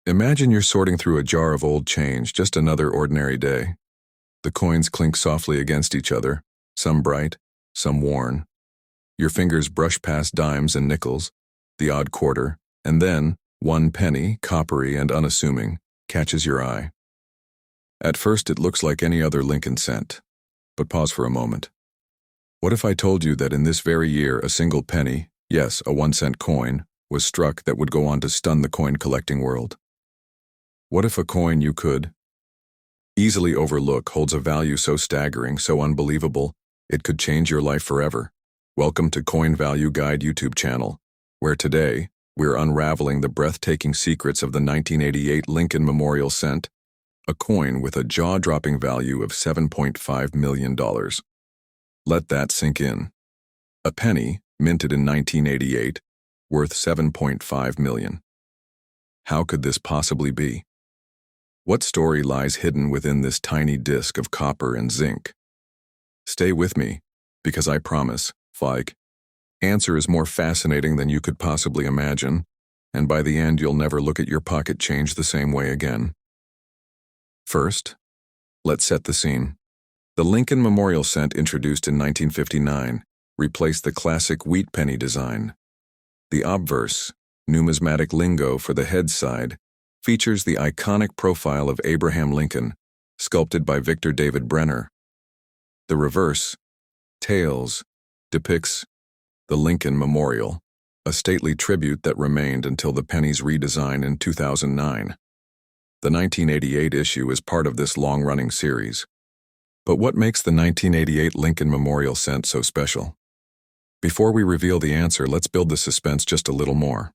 Imagine you're sorting through a jar of old change, just another ordinary day. The coins clink softly against each other, some bright, some worn. Your fingers brush past dimes and nickels, the odd quarter, and then one penny, coppery and unassuming, catches your eye. At first it looks like any other Lincoln cent. But pause for a moment. What if I told you that in this very year a single penny, yes, a 1-cent coin, was struck that would go on to stun the coin-collecting world? What if a coin you could easily overlook holds a value so staggering, so unbelievable, it could change your life forever? Welcome to Coin Value Guide YouTube channel, where today we're unraveling the breathtaking secrets of the 1988 Lincoln Memorial Cent, a coin with a jaw-dropping value of $7.5 million. Let that sink in. A penny, minted in 1988, worth $7.5 million. How could this possibly be? What story lies hidden within this tiny disc of copper and zinc? Stay with me, because I promise, answer is more fascinating than you could possibly imagine, and by the end you'll never look at your pocket change the same way again. First, let's set the scene. The Lincoln Memorial Cent, introduced in 1959, replaced the classic wheat penny design. The obverse, numismatic lingo for the head side, features the iconic profile of Abraham Lincoln, sculpted by Victor David Brenner. The reverse, tails, depicts the Lincoln Memorial, a stately tribute that remained until the penny's redesign in 2009. The 1988 issue is part of this long-running series. But what makes the 1988 Lincoln Memorial Cent so special? Before we reveal the answer, let's build the suspense just a little more.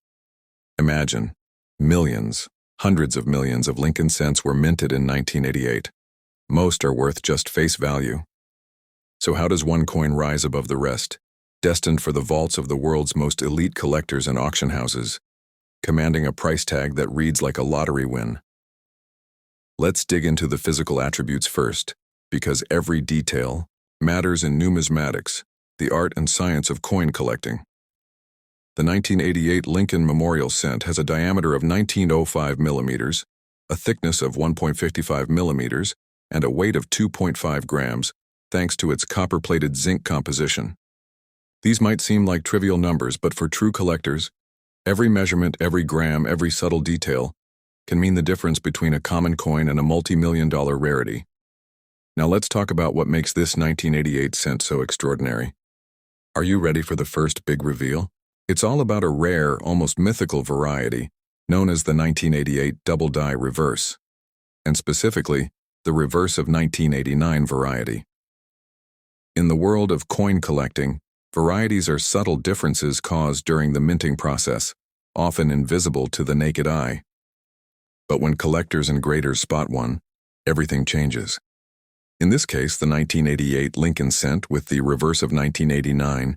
Imagine, millions, hundreds of millions of Lincoln cents were minted in 1988. Most are worth just face value. So how does one coin rise above the rest, destined for the vaults of the world's most elite collectors and auction houses, commanding a price tag that reads like a lottery win? Let's dig into the physical attributes first, because every detail matters in numismatics, the art and science of coin collecting. The 1988 Lincoln Memorial Cent has a diameter of 1905 millimeters, a thickness of 1.55 millimeters, and a weight of 2.5 grams, thanks to its copper-plated zinc composition. These might seem like trivial numbers, but for true collectors, every measurement, every gram, every subtle detail can mean the difference between a common coin and a multi-million-dollar rarity. Now let's talk about what makes this 1988 cent so extraordinary. Are you ready for the first big reveal? It's all about a rare, almost mythical variety known as the 1988 double die reverse, and specifically, the reverse of 1989 variety. In the world of coin collecting, varieties are subtle differences caused during the minting process, often invisible to the naked eye. But when collectors and graders spot one, everything changes. In this case, the 1988 Lincoln Cent with the reverse of 1989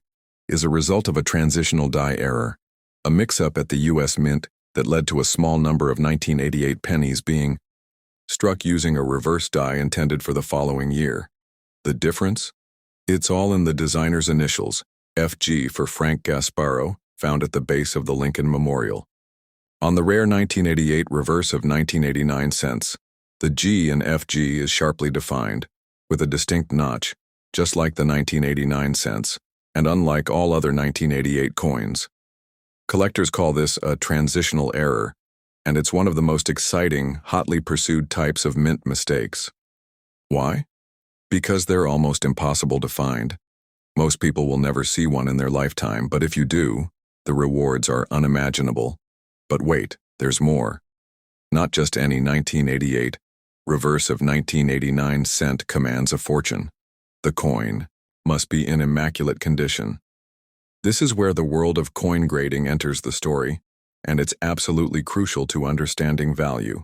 is a result of a transitional die error, a mix-up at the U.S. Mint that led to a small number of 1988 pennies being struck using a reverse die intended for the following year. The difference? It's all in the designer's initials, FG for Frank Gasparo, found at the base of the Lincoln Memorial. On the rare 1988 reverse of 1989 cents, the G in FG is sharply defined, with a distinct notch, just like the 1989 cents, and unlike all other 1988 coins. Collectors call this a transitional error, and it's one of the most exciting, hotly pursued types of mint mistakes. Why? Because they're almost impossible to find. Most people will never see one in their lifetime, but if you do, the rewards are unimaginable. But wait, there's more. Not just any 1988 reverse of 1989 cent commands a fortune. The coin must be in immaculate condition. This is where the world of coin grading enters the story, and it's absolutely crucial to understanding value.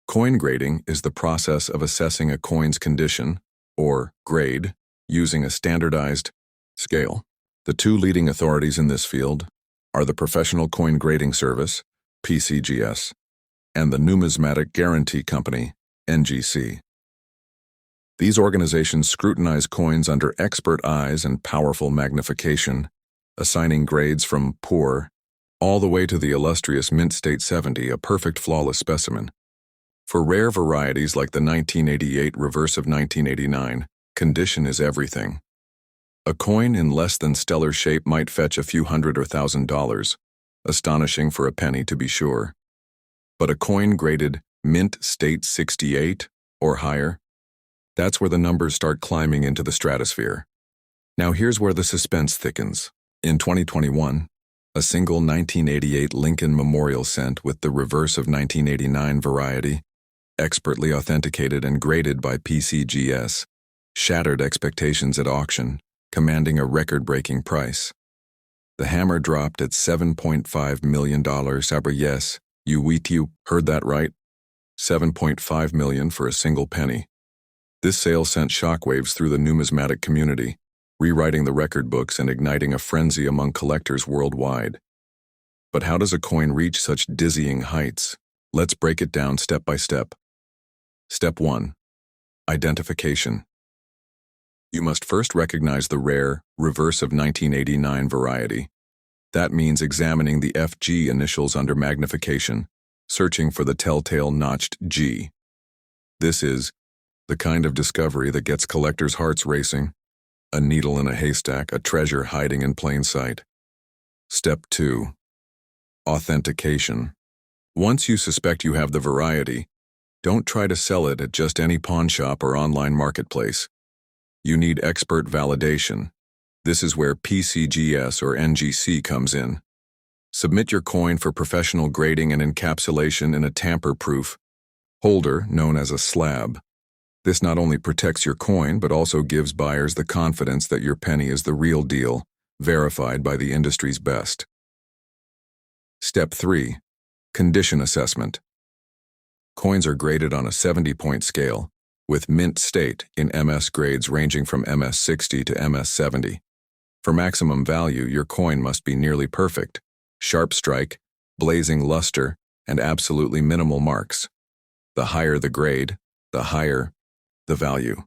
Coin grading is the process of assessing a coin's condition, or grade, using a standardized scale. The two leading authorities in this field are the Professional Coin Grading Service, PCGS, and the Numismatic Guarantee Company, NGC. These organizations scrutinize coins under expert eyes and powerful magnification, assigning grades from poor all the way to the illustrious Mint State 70, a perfect flawless specimen. For rare varieties like the 1988 reverse of 1989, condition is everything. A coin in less than stellar shape might fetch a few $100 or $1,000, astonishing for a penny to be sure. But a coin graded Mint State 68 or higher, that's where the numbers start climbing into the stratosphere. Now here's where the suspense thickens. In 2021, a single 1988 Lincoln Memorial cent with the reverse of 1989 variety, expertly authenticated and graded by PCGS, shattered expectations at auction, commanding a record-breaking price. The hammer dropped at $7.5 million. Yes, you heard that right? $7.5 million for a single penny. This sale sent shockwaves through the numismatic community, rewriting the record books and igniting a frenzy among collectors worldwide. But how does a coin reach such dizzying heights? Let's break it down step by step. Step 1. Identification. You must first recognize the rare, reverse of 1989 variety. That means examining the FG initials under magnification, searching for the telltale notched G. This is the kind of discovery that gets collectors' hearts racing. A needle in a haystack, a treasure hiding in plain sight. Step 2. Authentication. Once you suspect you have the variety, don't try to sell it at just any pawn shop or online marketplace. You need expert validation. This is where PCGS or NGC comes in. Submit your coin for professional grading and encapsulation in a tamper-proof holder known as a slab. This not only protects your coin, but also gives buyers the confidence that your penny is the real deal, verified by the industry's best. Step 3. Condition assessment. Coins are graded on a 70-point scale, with mint state in MS grades ranging from MS 60 to MS 70. For maximum value, your coin must be nearly perfect, sharp strike, blazing luster, and absolutely minimal marks. The higher the grade, the higher the value.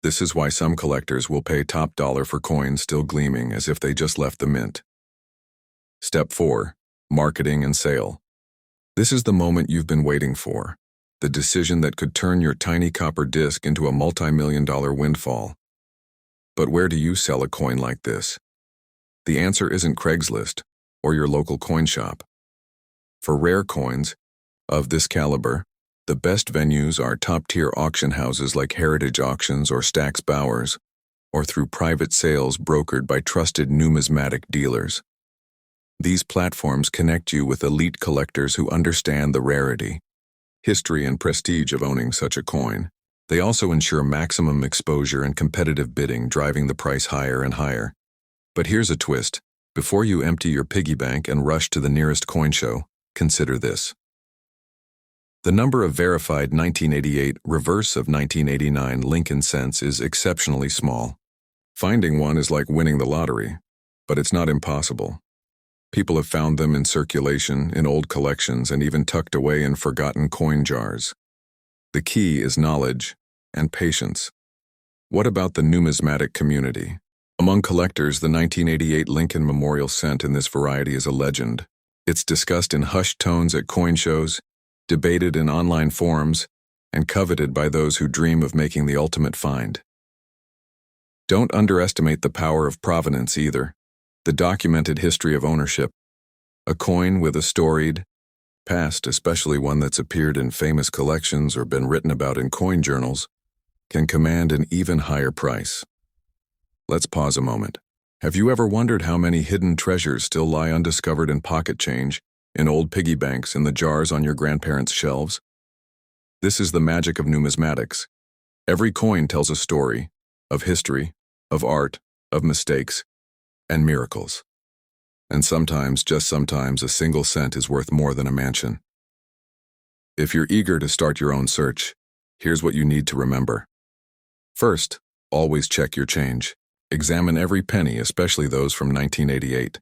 This is why some collectors will pay top dollar for coins still gleaming as if they just left the mint. Step 4. Marketing and sale. This is the moment you've been waiting for, the decision that could turn your tiny copper disc into a multi-million-dollar windfall. But where do you sell a coin like this? The answer isn't Craigslist or your local coin shop. For rare coins of this caliber, the best venues are top-tier auction houses like Heritage Auctions or Stack's Bowers, or through private sales brokered by trusted numismatic dealers. These platforms connect you with elite collectors who understand the rarity, history, and prestige of owning such a coin. They also ensure maximum exposure and competitive bidding, driving the price higher and higher. But here's a twist. Before you empty your piggy bank and rush to the nearest coin show, consider this. The number of verified 1988 reverse of 1989 Lincoln cents is exceptionally small. Finding one is like winning the lottery, but it's not impossible. People have found them in circulation, in old collections, and even tucked away in forgotten coin jars. The key is knowledge and patience. What about the numismatic community? Among collectors, the 1988 Lincoln Memorial cent in this variety is a legend. It's discussed in hushed tones at coin shows, debated in online forums, and coveted by those who dream of making the ultimate find. Don't underestimate the power of provenance either. The documented history of ownership. A coin with a storied past, especially one that's appeared in famous collections or been written about in coin journals, can command an even higher price. Let's pause a moment. Have you ever wondered how many hidden treasures still lie undiscovered in pocket change, in old piggy banks, in the jars on your grandparents' shelves? This is the magic of numismatics. Every coin tells a story of history, of art, of mistakes, and miracles. And sometimes, just sometimes, a single cent is worth more than a mansion. If you're eager to start your own search, here's what you need to remember. First, always check your change. Examine every penny, especially those from 1988.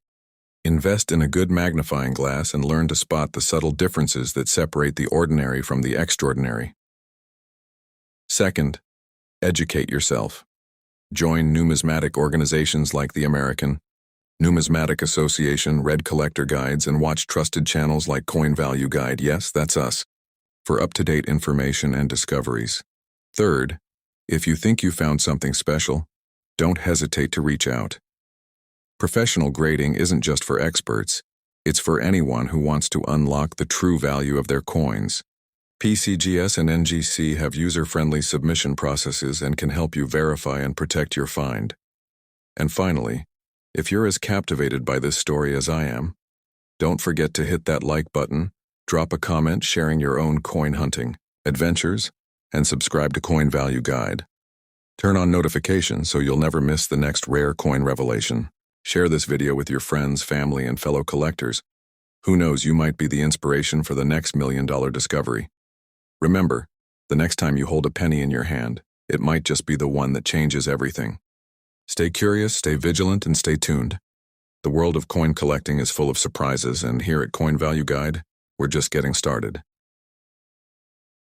Invest in a good magnifying glass and learn to spot the subtle differences that separate the ordinary from the extraordinary. Second, educate yourself. Join numismatic organizations like the American, Numismatic Association, read collector guides, and watch trusted channels like Coin Value Guide. Yes, that's us, for up-to-date information and discoveries. Third, if you think you found something special, don't hesitate to reach out. Professional grading isn't just for experts, it's for anyone who wants to unlock the true value of their coins. PCGS and NGC have user-friendly submission processes and can help you verify and protect your find. And finally, if you're as captivated by this story as I am, don't forget to hit that like button, drop a comment sharing your own coin hunting adventures, and subscribe to Coin Value Guide. Turn on notifications so you'll never miss the next rare coin revelation. Share this video with your friends, family, and fellow collectors. Who knows, you might be the inspiration for the next $1 million discovery. Remember, the next time you hold a penny in your hand, it might just be the one that changes everything. Stay curious, stay vigilant, and stay tuned. The world of coin collecting is full of surprises, and here at Coin Value Guide, we're just getting started.